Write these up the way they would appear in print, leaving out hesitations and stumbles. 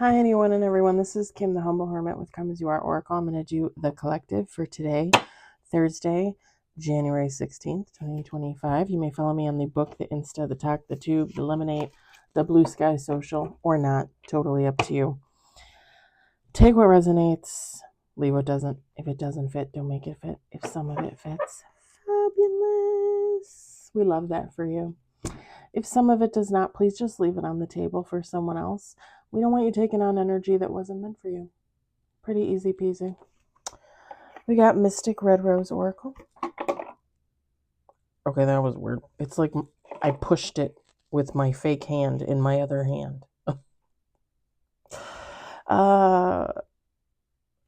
Hi, anyone and everyone. This is Kim, the Humble Hermit with Come As You Are Oracle. I'm going to do the collective for today, Thursday, January 16th, 2025. You may follow me on the book, the Insta, the Talk, the Tube, the Lemonade, the Blue Sky Social, or not. Totally up to you. Take what resonates, leave what doesn't. If it doesn't fit, don't make it fit. If some of it fits, fabulous. We love that for you. If some of it does not, please just leave it on the table for someone else. We don't want you taking on energy that wasn't meant for you. Pretty easy peasy. We got Mystic Red Rose Oracle. Okay, that was weird. It's like I pushed it with my fake hand in my other hand.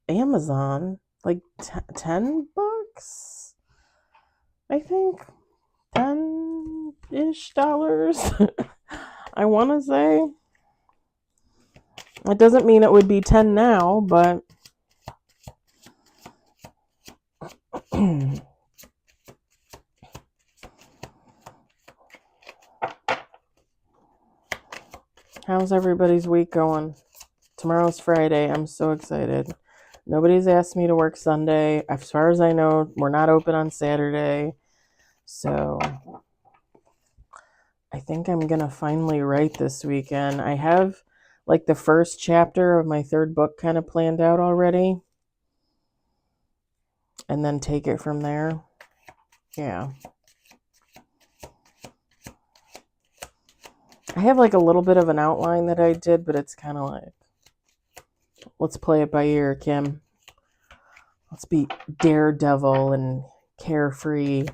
Amazon, like $10, I think. $10-ish. I want to say. It doesn't mean it would be 10 now, but how's everybody's week going? Tomorrow's Friday. I'm so excited. Nobody's asked me to work Sunday. As far as I know, we're not open on Saturday. So I think I'm going to finally write this weekend. I have like the first chapter of my third book kind of planned out already. And then take it from there. Yeah. I have like a little bit of an outline that I did, but it's kind of like, let's play it by ear, Kim. Let's be daredevil and carefree.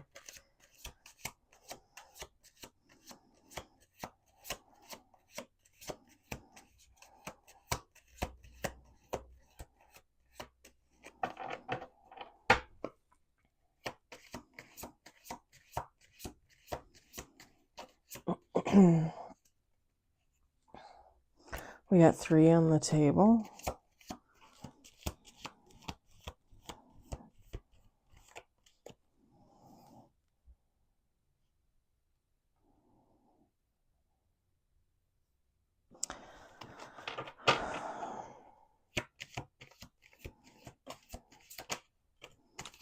We got 3 on the table.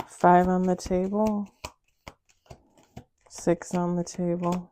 Five on the table. 6 on the table.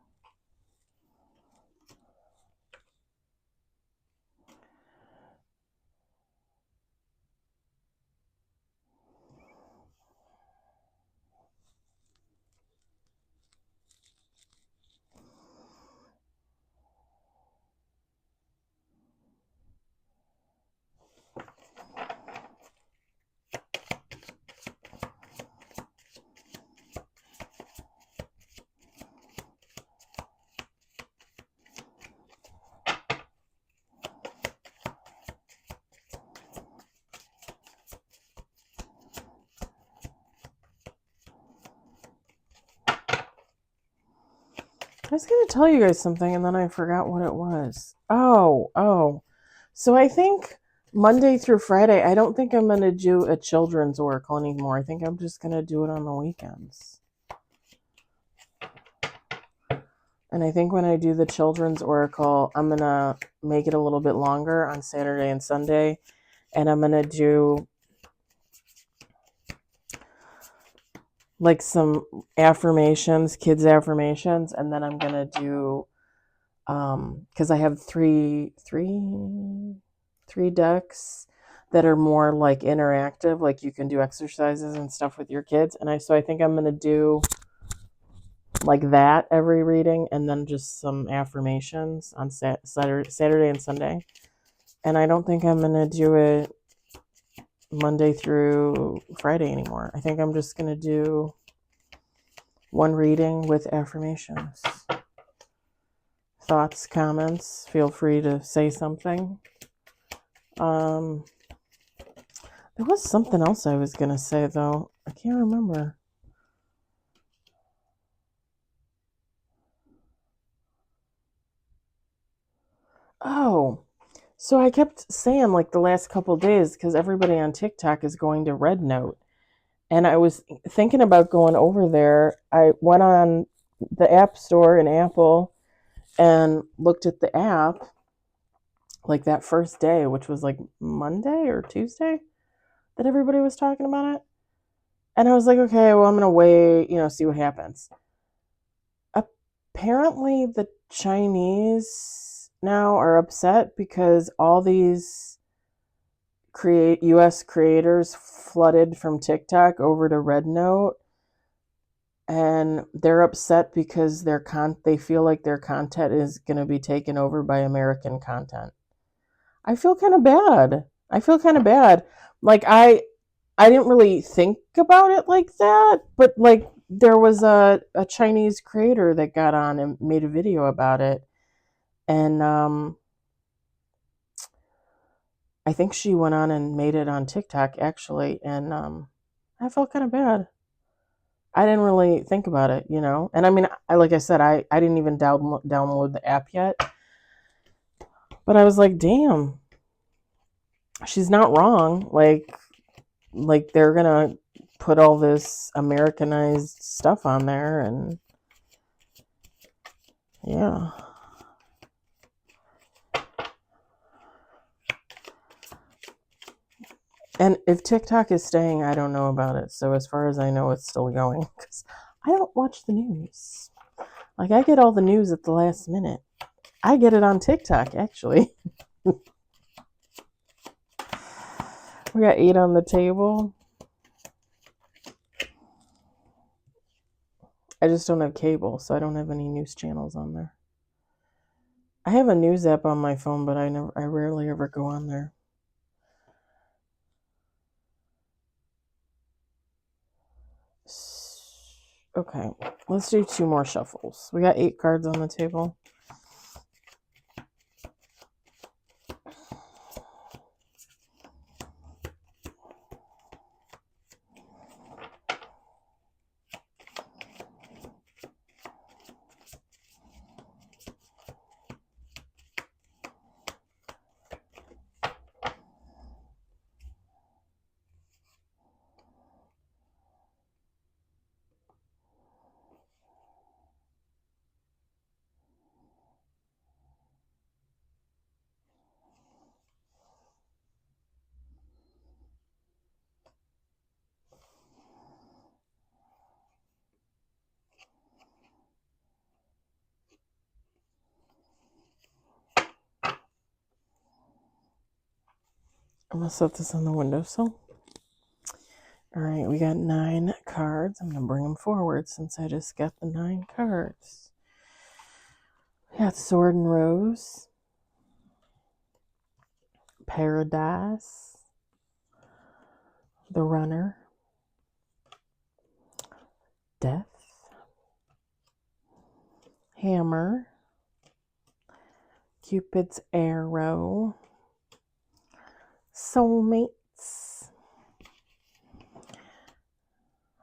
I was going to tell you guys something, and then I forgot what it was. Oh. So I think Monday through Friday, I don't think I'm going to do a children's oracle anymore. I think I'm just going to do it on the weekends. And I think when I do the children's oracle, I'm going to make it a little bit longer on Saturday and Sunday. And I'm going to do like some affirmations, kids affirmations, and then I'm gonna do because I have three decks that are more like interactive, like you can do exercises and stuff with your kids, and I think I'm gonna do like that every reading, and then just some affirmations on Saturday and Sunday. And I don't think I'm gonna do it Monday through Friday anymore. I think I'm just going to do one reading with affirmations. Thoughts, comments, feel free to say something. There was something else I was going to say, though. I can't remember. Oh, so I kept saying like the last couple days, because everybody on TikTok is going to Red Note. And I was thinking about going over there. I went on the App Store in Apple and looked at the app, like that first day, which was like Monday or Tuesday that everybody was talking about it. And I was like, okay, well, I'm going to wait, see what happens. Apparently, the Chinese now are upset because all these US creators flooded from TikTok over to Red Note, and they're upset because they feel like their content is going to be taken over by American content. I feel kind of bad. Like I didn't really think about it like that, but like there was a Chinese creator that got on and made a video about it, and I think she went on and made it on TikTok actually, and I felt kind of bad. I didn't really think about it, And I mean, like I said, I didn't even download the app yet, but I was like, damn, she's not wrong. Like they're gonna put all this Americanized stuff on there, and yeah. And if TikTok is staying, I don't know about it. So as far as I know, it's still going because I don't watch the news. Like I get all the news at the last minute. I get it on TikTok actually. We got 8 on the table. I just don't have cable, so I don't have any news channels on there. I have a news app on my phone, but I rarely ever go on there. Okay, let's do 2 more shuffles. We got 8 cards on the table. I'm going to set this on the windowsill. All right, we got 9 cards. I'm going to bring them forward since I just got the 9 cards. We got Sword and Rose, Paradise, the Runner, Death, Hammer, Cupid's Arrow, Soulmates.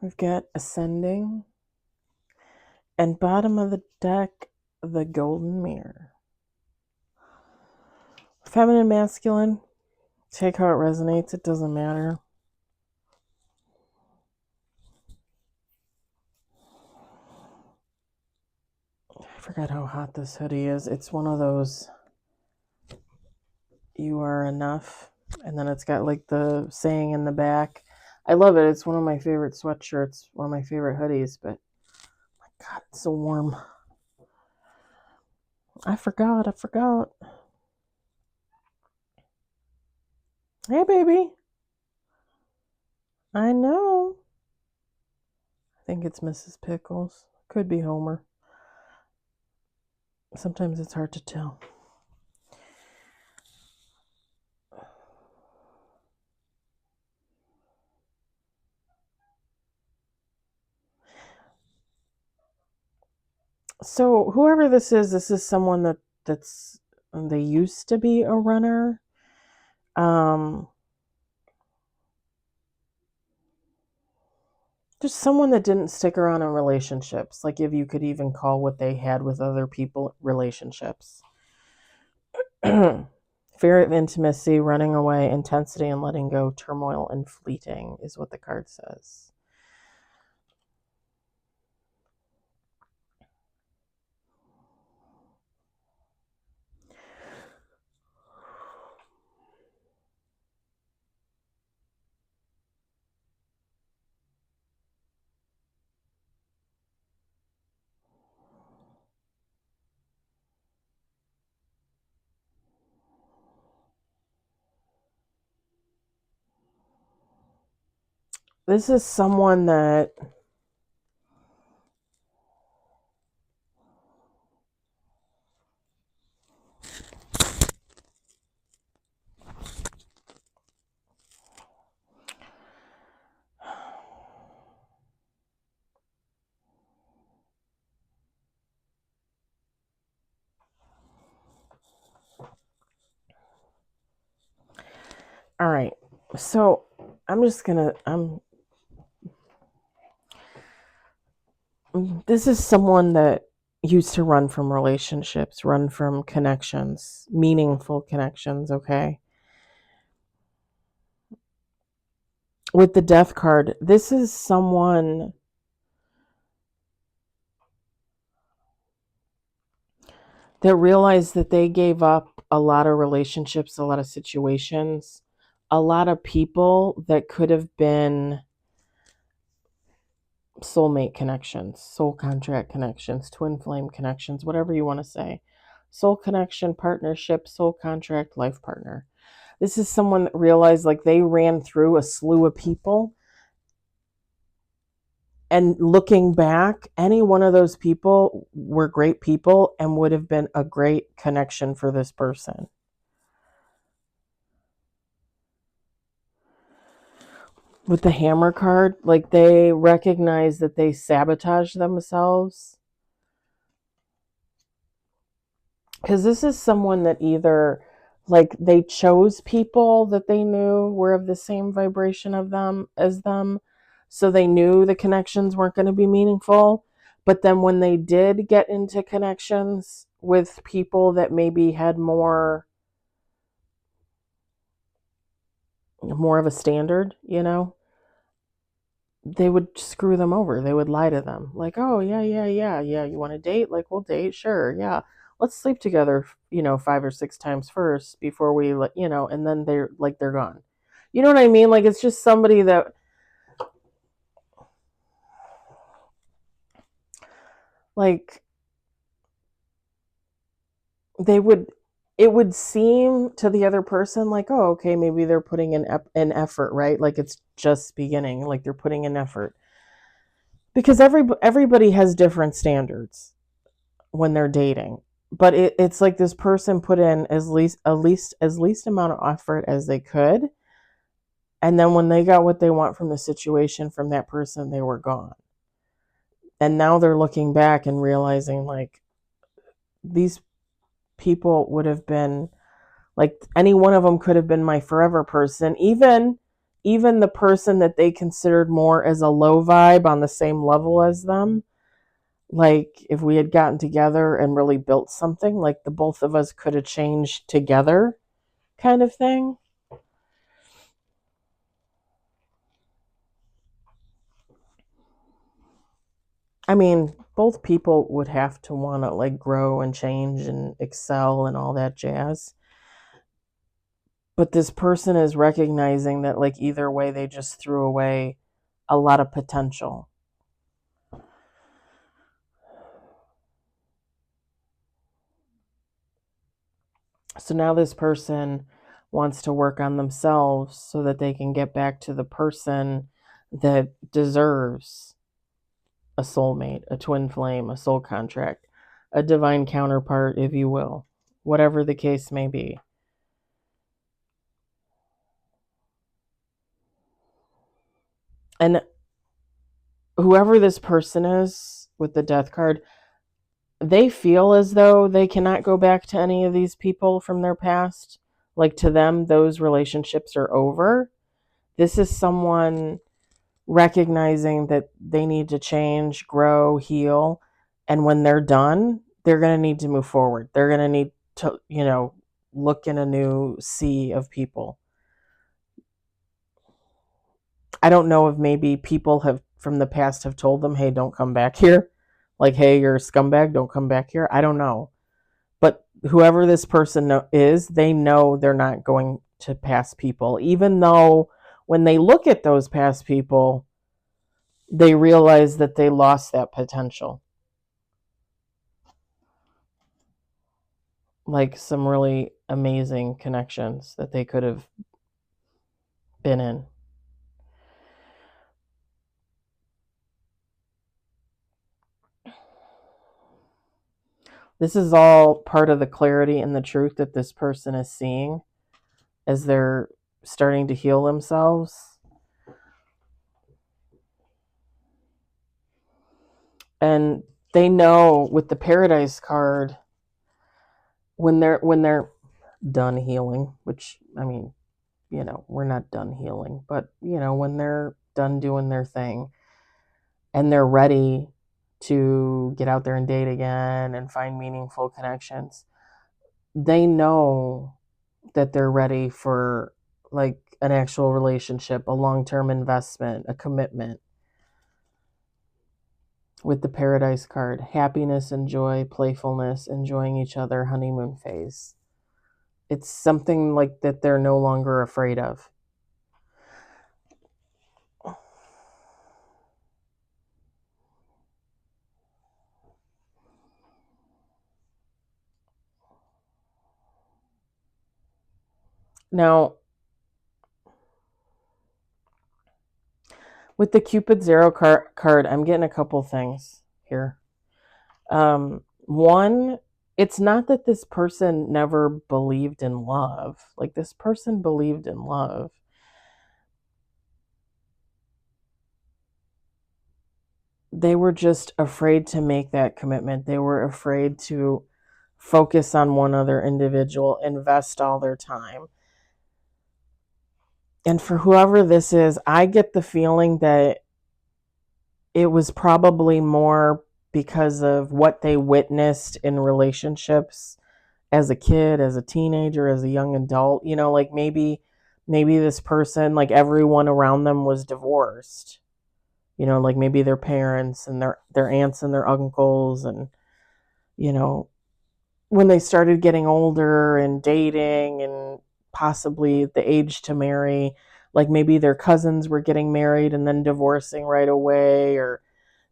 We've got Ascending, and bottom of the deck, the Golden Mirror. Feminine, masculine, take how it resonates. It doesn't matter. I forgot how hot this hoodie is. It's one of those "You are enough," and then it's got like the saying in the back. I love it. It's one of my favorite sweatshirts, one of my favorite hoodies, but my God, it's so warm. I forgot. Hey, baby. I know. I think it's Mrs. Pickles. Could be Homer. Sometimes it's hard to tell. So whoever this is someone that's they used to be a runner. Just someone that didn't stick around in relationships, like if you could even call what they had with other people relationships. Fear of intimacy, running away, intensity and letting go, turmoil and fleeting is what the card says. this is someone that all right. So this is someone that used to run from relationships, run from connections, meaningful connections, okay? With the death card, this is someone that realized that they gave up a lot of relationships, a lot of situations, a lot of people that could have been soulmate connections, soul contract connections, twin flame connections, whatever you want to say. Soul connection, partnership, soul contract, life partner. This is someone that realized like they ran through a slew of people. And looking back, any one of those people were great people and would have been a great connection for this person. With the hammer card, like they recognize that they sabotage themselves. Because this is someone that either like they chose people that they knew were of the same vibration of them as them, so they knew the connections weren't going to be meaningful. But then when they did get into connections with people that maybe had more of a standard, they would screw them over. They would lie to them. Like, oh, yeah. You want to date? Like, we'll date. Sure. Yeah. Let's sleep together, 5 or 6 times first before we, and then they're gone. You know what I mean? Like, it's just somebody that, like, it would seem to the other person like, oh, okay, maybe they're putting in an effort, right? Like, it's just beginning. Like, they're putting in effort. Because everybody has different standards when they're dating, but it's like this person put in as least amount of effort as they could, and then when they got what they want from the situation from that person, they were gone. And now they're looking back and realizing like these people would have been like any one of them could have been my forever person, even the person that they considered more as a low vibe on the same level as them. Like if we had gotten together and really built something, like the both of us could have changed together, kind of thing. I mean, both people would have to want to like grow and change and excel and all that jazz. But this person is recognizing that like either way they just threw away a lot of potential. So now this person wants to work on themselves so that they can get back to the person that deserves a soulmate, a twin flame, a soul contract, a divine counterpart, if you will, whatever the case may be. And whoever this person is with the death card, they feel as though they cannot go back to any of these people from their past. Like to them, those relationships are over. This is someone recognizing that they need to change, grow, heal. And when they're done, they're going to need to move forward. They're going to need to, look in a new sea of people. I don't know if maybe people have from the past have told them, hey, don't come back here. Like, hey, you're a scumbag, don't come back here. I don't know. But whoever this person is, they know they're not going to pass people, even though when they look at those past people, they realize that they lost that potential. Like some really amazing connections that they could have been in. This is all part of the clarity and the truth that this person is seeing as they're starting to heal themselves. And they know with the Paradise card, when they're done healing, which, I mean, we're not done healing, but when they're done doing their thing and they're ready to get out there and date again and find meaningful connections, they know that they're ready for like an actual relationship, a long-term investment, a commitment. With the Paradise card, happiness and joy, playfulness, enjoying each other, honeymoon phase. It's something like that they're no longer afraid of. Now, with the Cupid Zero card, I'm getting a couple things here. One, it's not that this person never believed in love. Like, this person believed in love. They were just afraid to make that commitment. They were afraid to focus on one other individual, invest all their time. And for whoever this is, I get the feeling that it was probably more because of what they witnessed in relationships as a kid, as a teenager, as a young adult. Like maybe this person, like everyone around them was divorced. Like maybe their parents and their aunts and their uncles, and when they started getting older and dating and possibly the age to marry, like maybe their cousins were getting married and then divorcing right away, or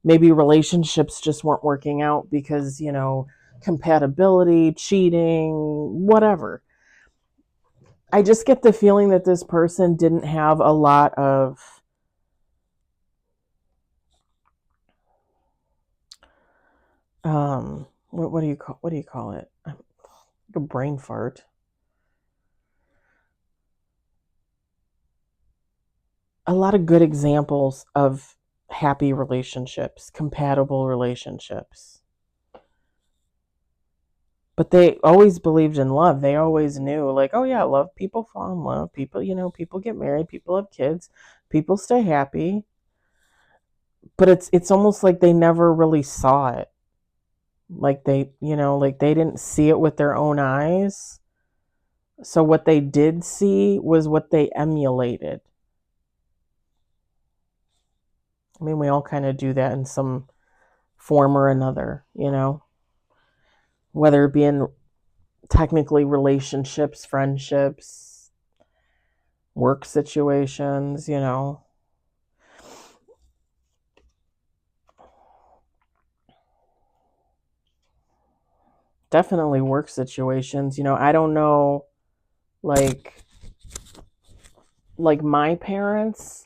maybe relationships just weren't working out because, compatibility, cheating, whatever. I just get the feeling that this person didn't have a lot of what do you call it? Like a brain fart. A lot of good examples of happy relationships, compatible relationships. But they always believed in love. They always knew, like, oh yeah, love, people fall in love, people, people get married, people have kids, people stay happy. But it's almost like they never really saw it. Like they didn't see it with their own eyes. So what they did see was what they emulated. I mean, we all kind of do that in some form or another, whether it be in technically relationships, friendships, work situations, Definitely work situations. I don't know, like my parents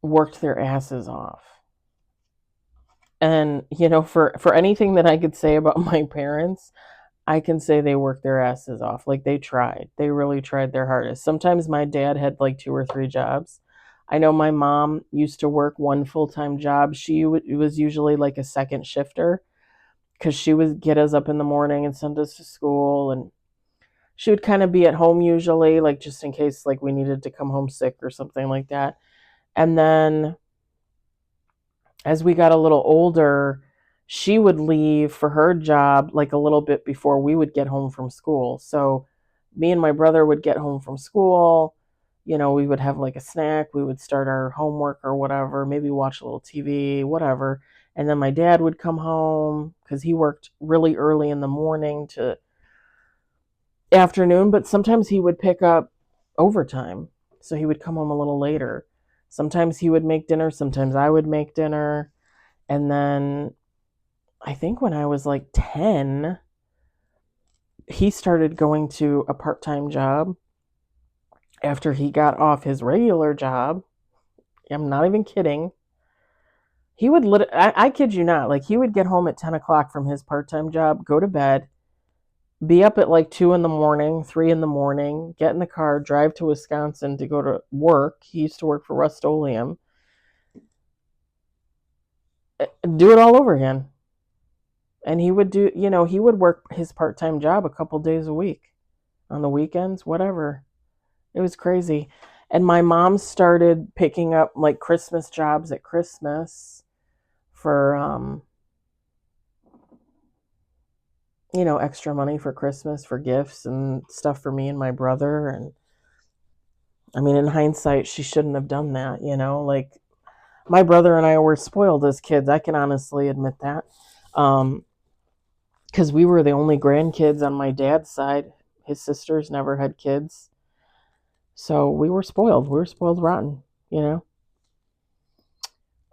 worked their asses off. And for anything that I could say about my parents, I can say they worked their asses off. Like they tried. They really tried their hardest. Sometimes my dad had like 2 or 3 jobs. I know my mom used to work one full-time job. She was usually like a second shifter because she would get us up in the morning and send us to school, and she would kind of be at home usually, like just in case like we needed to come home sick or something like that. And then as we got a little older, she would leave for her job like a little bit before we would get home from school. So me and my brother would get home from school, we would have like a snack, we would start our homework or whatever, maybe watch a little TV, whatever. And then my dad would come home because he worked really early in the morning to afternoon, but sometimes he would pick up overtime. So he would come home a little later. Sometimes he would make dinner, sometimes I would make dinner. And then I think when I was like 10, he started going to a part-time job after he got off his regular job. I'm not even kidding. He would I kid you not, like he would get home at 10 o'clock from his part-time job, go to bed, be up at like 2 in the morning, 3 in the morning, get in the car, drive to Wisconsin to go to work. He used to work for Rust-Oleum. Do it all over again. And he would do, he would work his part-time job a couple days a week on the weekends, whatever. It was crazy. And my mom started picking up like Christmas jobs at Christmas for extra money for Christmas for gifts and stuff for me and my brother. And I mean, in hindsight, she shouldn't have done that, like my brother and I were spoiled as kids. I can honestly admit that. Because we were the only grandkids on my dad's side. His sisters never had kids. So we were spoiled. We were spoiled rotten,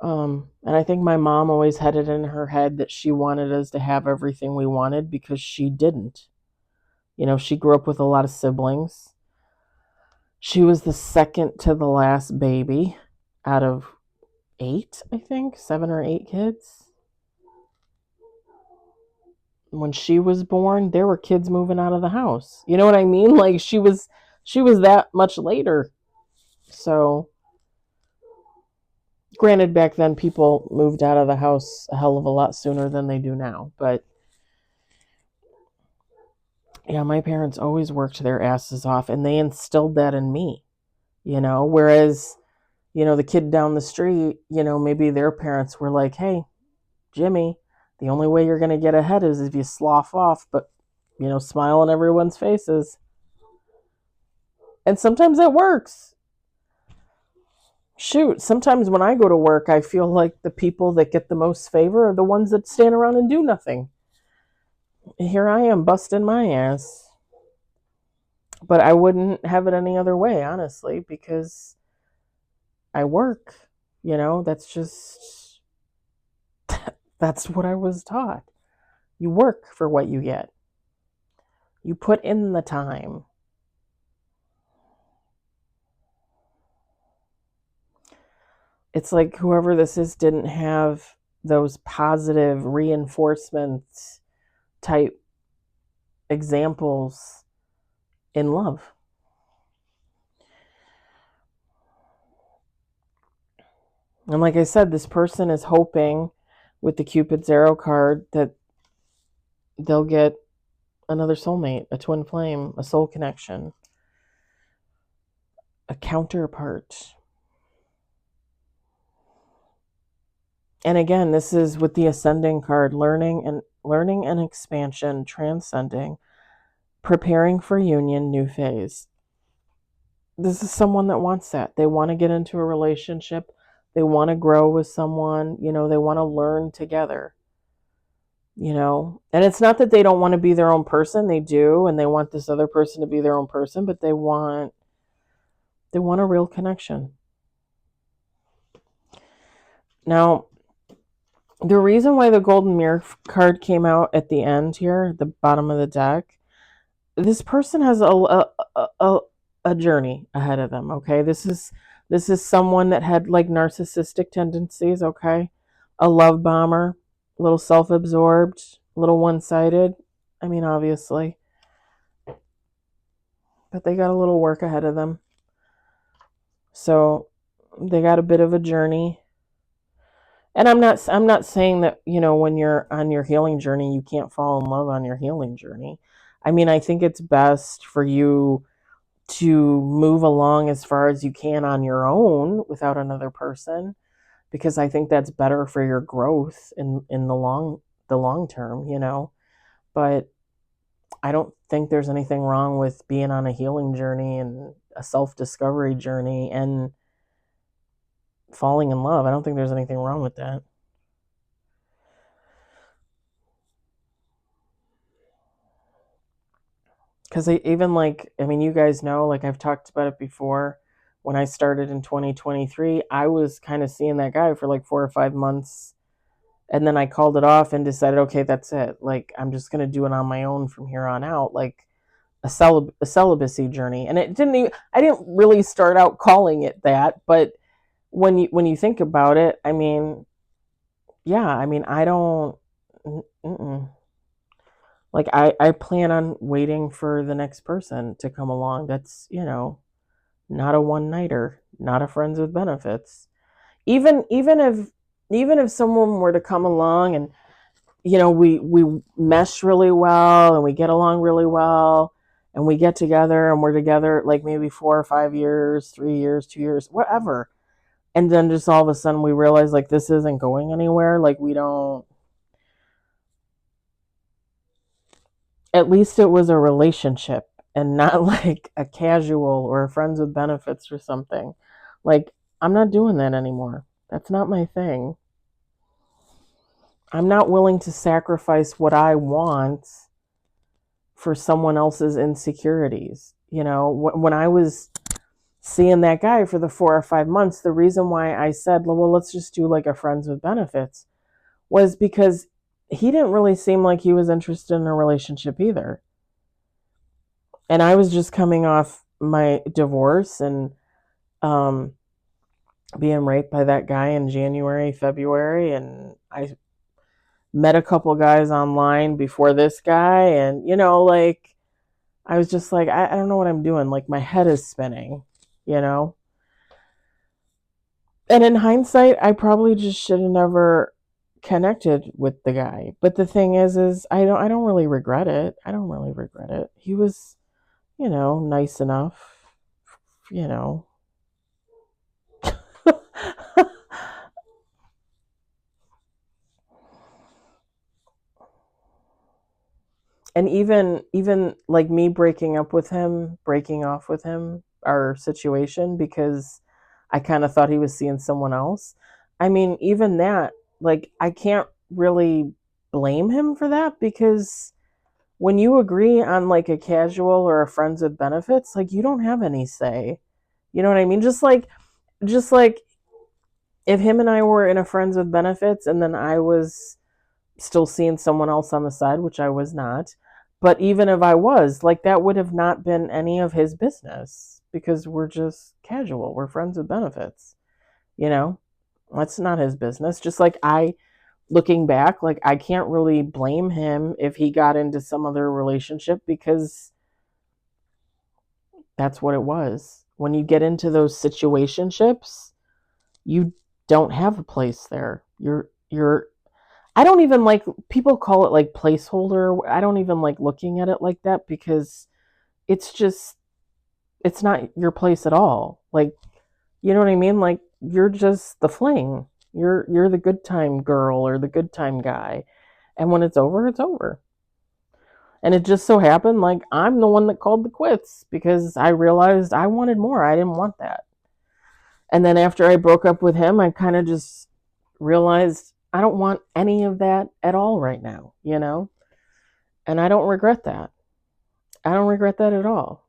And I think my mom always had it in her head that she wanted us to have everything we wanted because she didn't. She grew up with a lot of siblings. She was the second to the last baby out of 8, I think, 7 or 8 kids. When she was born, there were kids moving out of the house. You know what I mean? Like she was that much later. So, granted, back then people moved out of the house a hell of a lot sooner than they do now. But yeah, my parents always worked their asses off, and they instilled that in me. Whereas, the kid down the street, maybe their parents were like, "Hey, Jimmy, the only way you're going to get ahead is if you slough off, but, smile on everyone's faces." And sometimes it works. Shoot, sometimes when I go to work, I feel like the people that get the most favor are the ones that stand around and do nothing. And here I am busting my ass. But I wouldn't have it any other way, honestly, because I work. That's what I was taught. You work for what you get. You put in the time. It's like whoever this is didn't have those positive reinforcement type examples in love. And like I said, this person is hoping with the Cupid's arrow card that they'll get another soulmate, a twin flame, a soul connection, a counterpart. And again, this is with the ascending card, learning and expansion, transcending, preparing for union, new phase. This is someone that wants that. They want to get into a relationship. They want to grow with someone. They want to learn together. And it's not that they don't want to be their own person. They do, and they want this other person to be their own person, but they want a real connection. Now, the reason why the Golden Mirror card came out at the end here, the bottom of the deck, this person has a journey ahead of them, okay? This is someone that had like narcissistic tendencies, okay? A love bomber, a little self-absorbed, a little one-sided. I mean, obviously. But they got a little work ahead of them. So they got a bit of a journey. And I'm not saying that, when you're on your healing journey, you can't fall in love on your healing journey. I mean, I think it's best for you to move along as far as you can on your own without another person, because I think that's better for your growth in the long term, But I don't think there's anything wrong with being on a healing journey and a self-discovery journey and falling in love. I don't think there's anything wrong with that. Because even you guys know, like I've talked about it before, when I started in 2023, I was kind of seeing that guy for like 4 or 5 months. And then I called it off and decided, okay, that's it. Like, I'm just going to do it on my own from here on out, like a celibacy journey. And I didn't really start out calling it that, but when you think about it, I mean, yeah, I mean, I don't, like, I plan on waiting for the next person to come along. That's, not a one nighter, not a friends with benefits. Even if someone were to come along and we mesh really well and we get along really well and we get together and we're together like maybe 4 or 5 years, 3 years, 2 years, whatever. And then just all of a sudden we realize like this isn't going anywhere. Like we don't, at least it was a relationship and not like a casual or a friends with benefits or something. Like I'm not doing that anymore. That's not my thing. I'm not willing to sacrifice what I want for someone else's insecurities. When I was seeing that guy for the 4 or 5 months, the reason why I said, well, let's just do like a friends with benefits was because he didn't really seem like he was interested in a relationship either. And I was just coming off my divorce and um, being raped by that guy in January, February. And I met a couple guys online before this guy. And, like, I was just like, I don't know what I'm doing. Like, my head is spinning, you know? And in hindsight, I probably just should have never connected with the guy. But the thing is I don't really regret it. I don't really regret it. He was, nice enough, you know. And even like me breaking off with him, our situation because I kind of thought he was seeing someone else. I mean, even that, like I can't really blame him for that because when you agree on like a casual or a friends with benefits, like you don't have any say. You know what I mean? Just like if him and I were in a friends with benefits and then I was still seeing someone else on the side, which I was not. But even if I was, like that would have not been any of his business because we're just casual. We're friends with benefits, you know? That's not his business. Just like looking back, like I can't really blame him if he got into some other relationship because that's what it was. When you get into those situationships, you don't have a place there. You're I don't even like people call it like placeholder. I don't even like looking at it like that because it's just it's not your place at all. Like, you know what I mean? Like you're just the fling. You're the good time girl or the good time guy. And when it's over, it's over. And it just so happened like I'm the one that called the quits because I realized I wanted more. I didn't want that. And then after I broke up with him, I kind of just realized I don't want any of that at all right now. And I don't regret that. I don't regret that at all.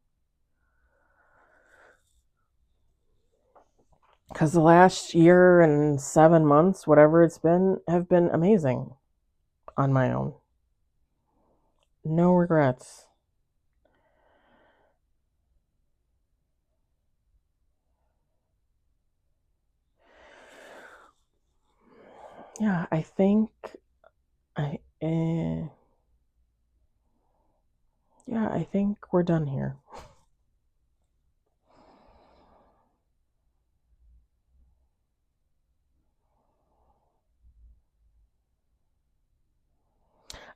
Because the last year and 7 months, whatever it's been, have been amazing on my own. No regrets. Yeah, I think I yeah, I think we're done here.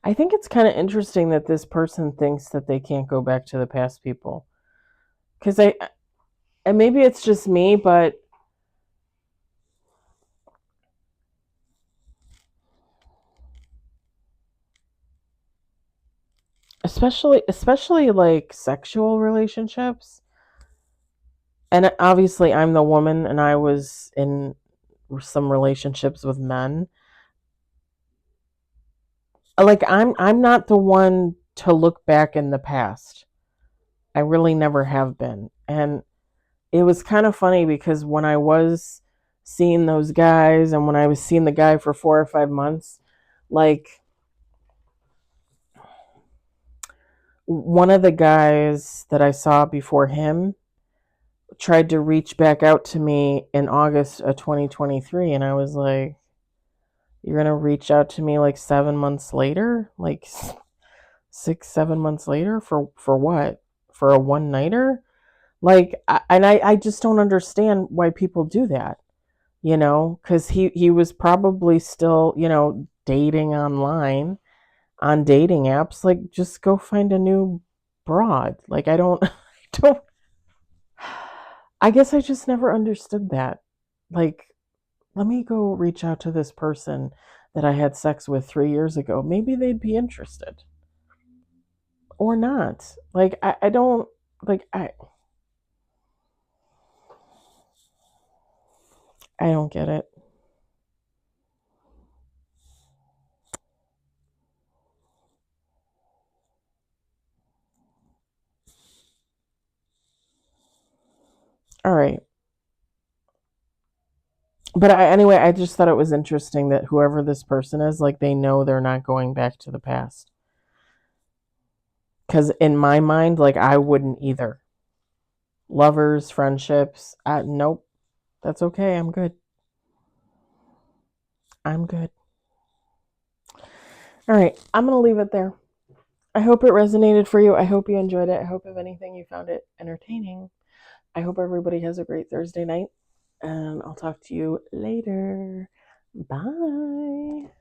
I think it's kind of interesting that this person thinks that they can't go back to the past people. Cuz and maybe it's just me, but especially like sexual relationships. And obviously I'm the woman and I was in some relationships with men. Like I'm not the one to look back in the past. I really never have been. And it was kind of funny because when I was seeing those guys and when I was seeing the guy for 4 or 5 months, like one of the guys that I saw before him tried to reach back out to me in August of 2023 and I was like, You're going to reach out to me like 7 months later, like 6, 7 months later for what? For a one-nighter? Like, I just don't understand why people do that, because he was probably still, dating online on dating apps. Like, just go find a new broad. Like, I don't, I don't, I guess I just never understood that. Like, let me go reach out to this person that I had sex with 3 years ago. Maybe they'd be interested or not. Like, I don't, like, I don't get it. All right. But anyway, I just thought it was interesting that whoever this person is, like, they know they're not going back to the past. Because in my mind, like, I wouldn't either. Lovers, friendships, nope. That's okay. I'm good. I'm good. All right. I'm going to leave it there. I hope it resonated for you. I hope you enjoyed it. I hope, if anything, you found it entertaining. I hope everybody has a great Thursday night. And I'll talk to you later. Bye.